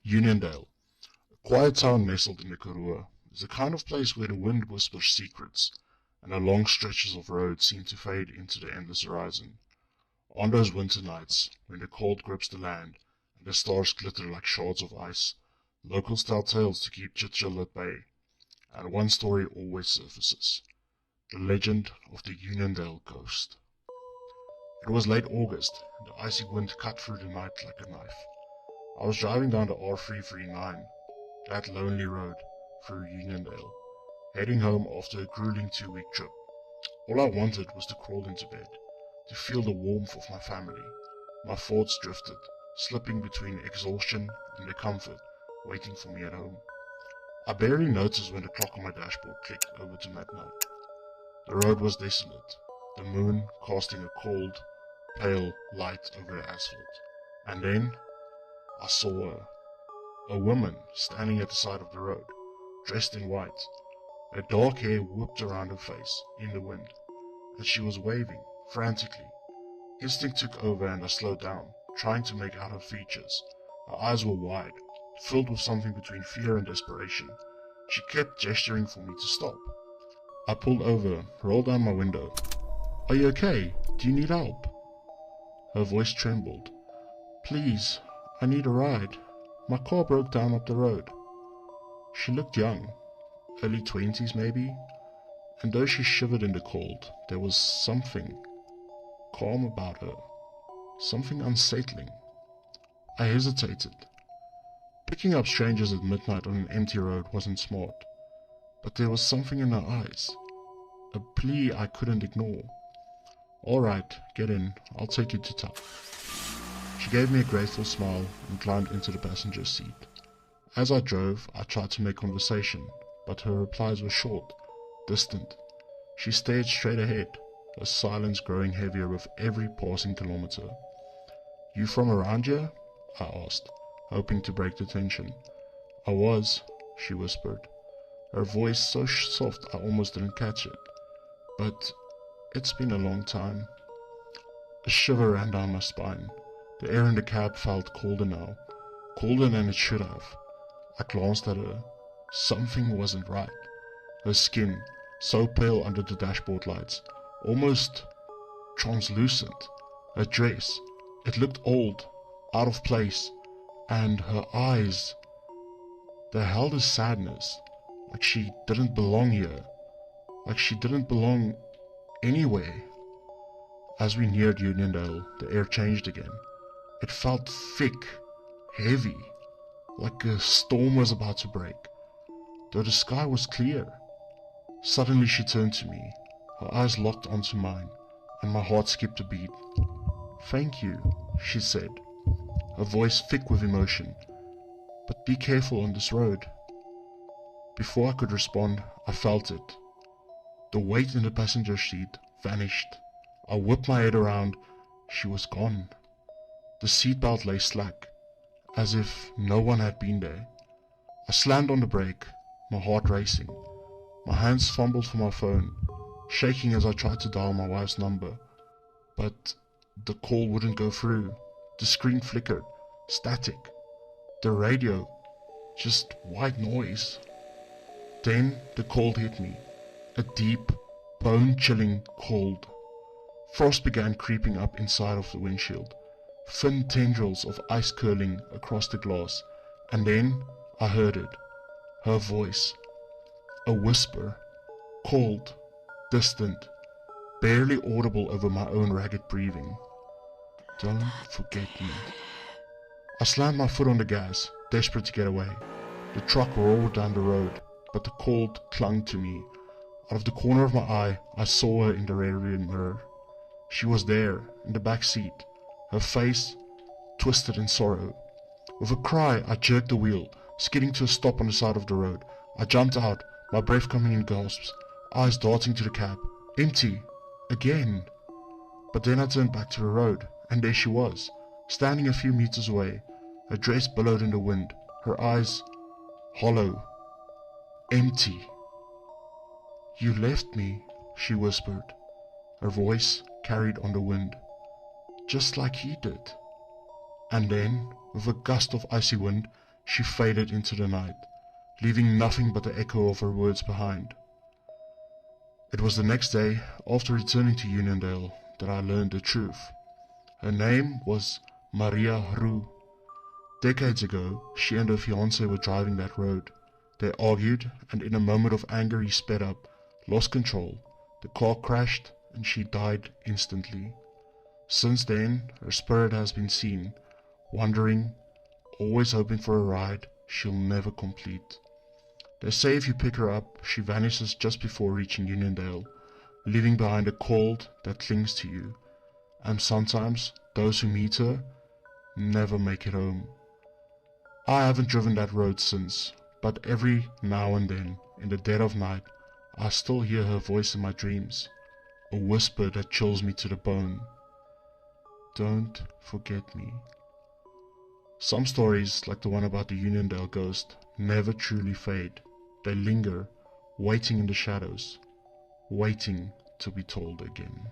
Uniondale, a quiet town nestled in the Karoo, is the kind of place where the wind whispers secrets, and the long stretches of road seem to fade into the endless horizon. On those winter nights, when the cold grips the land, and the stars glitter like shards of ice, locals tell tales to keep Churchill at bay, and one story always surfaces: the legend of the Uniondale ghost. It was late August, and the icy wind cut through the night like a knife. I was driving down the R339, that lonely road, through Uniondale, heading home after a grueling 2-week trip. All I wanted was to crawl into bed, to feel the warmth of my family. My thoughts drifted, slipping between exhaustion and the comfort waiting for me at home. I barely noticed when the clock on my dashboard clicked over to midnight. The road was desolate, the moon casting a cold, pale light over the asphalt. And then I saw her, a woman standing at the side of the road, dressed in white. Her dark hair whipped around her face in the wind, and she was waving frantically. Instinct took over and I slowed down, trying to make out her features. Her eyes were wide, filled with something between fear and desperation. She kept gesturing for me to stop. I pulled over, rolled down my window. "Are you okay? Do you need help?" Her voice trembled. "Please, I need a ride. My car broke down up the road." She looked young, early 20s maybe, and though she shivered in the cold, there was something calm about her, something unsettling. I hesitated. Picking up strangers at midnight on an empty road wasn't smart, but there was something in her eyes, a plea I couldn't ignore. "All right, get in, I'll take you to town." She gave me a grateful smile and climbed into the passenger seat. As I drove, I tried to make conversation, but her replies were short, distant. She stared straight ahead, her silence growing heavier with every passing kilometer. "You from around here?" I asked, hoping to break the tension. "I was," she whispered, her voice so soft I almost didn't catch it. "But it's been a long time." A shiver ran down my spine. The air in the cab felt colder now, colder than it should have. I glanced at her. Something wasn't right. Her skin, so pale under the dashboard lights, almost translucent. Her dress, it looked old, out of place, and her eyes, they held a sadness, like she didn't belong here, like she didn't belong anywhere. As we neared Uniondale, the air changed again. It felt thick, heavy, like a storm was about to break, though the sky was clear. Suddenly she turned to me, her eyes locked onto mine, and my heart skipped a beat. "Thank you," she said, her voice thick with emotion. "But be careful on this road." Before I could respond, I felt it. The weight in the passenger seat vanished. I whipped my head around. She was gone. The seatbelt lay slack, as if no one had been there. I slammed on the brake, my heart racing. My hands fumbled for my phone, shaking as I tried to dial my wife's number. But the call wouldn't go through. The screen flickered, static. The radio, just white noise. Then the cold hit me, a deep, bone-chilling cold. Frost began creeping up inside of the windshield, thin tendrils of ice curling across the glass, and then I heard it, her voice, a whisper, cold, distant, barely audible over my own ragged breathing. "Don't forget me." I slammed my foot on the gas, desperate to get away. The truck roared down the road, but the cold clung to me. Out of the corner of my eye, I saw her in the rearview mirror. She was there, in the back seat, her face twisted in sorrow. With a cry, I jerked the wheel, skidding to a stop on the side of the road. I jumped out, my breath coming in gasps, eyes darting to the cab. Empty. Again. But then I turned back to the road, and there she was, standing a few meters away. Her dress billowed in the wind, her eyes hollow, empty. "You left me," she whispered, her voice carried on the wind, "just like he did." And then, with a gust of icy wind, she faded into the night, leaving nothing but the echo of her words behind. It was the next day, after returning to Uniondale, that I learned the truth. Her name was Maria Roux. Decades ago, she and her fiancé were driving that road. They argued, and in a moment of anger he sped up, lost control. The car crashed, and she died instantly. Since then, her spirit has been seen, wandering, always hoping for a ride she'll never complete. They say if you pick her up, she vanishes just before reaching Uniondale, leaving behind a cold that clings to you, and sometimes those who meet her never make it home. I haven't driven that road since, but every now and then, in the dead of night, I still hear her voice in my dreams, a whisper that chills me to the bone. Don't forget me. Some stories, like the one about the Uniondale ghost, never truly fade. They linger, waiting in the shadows, waiting to be told again.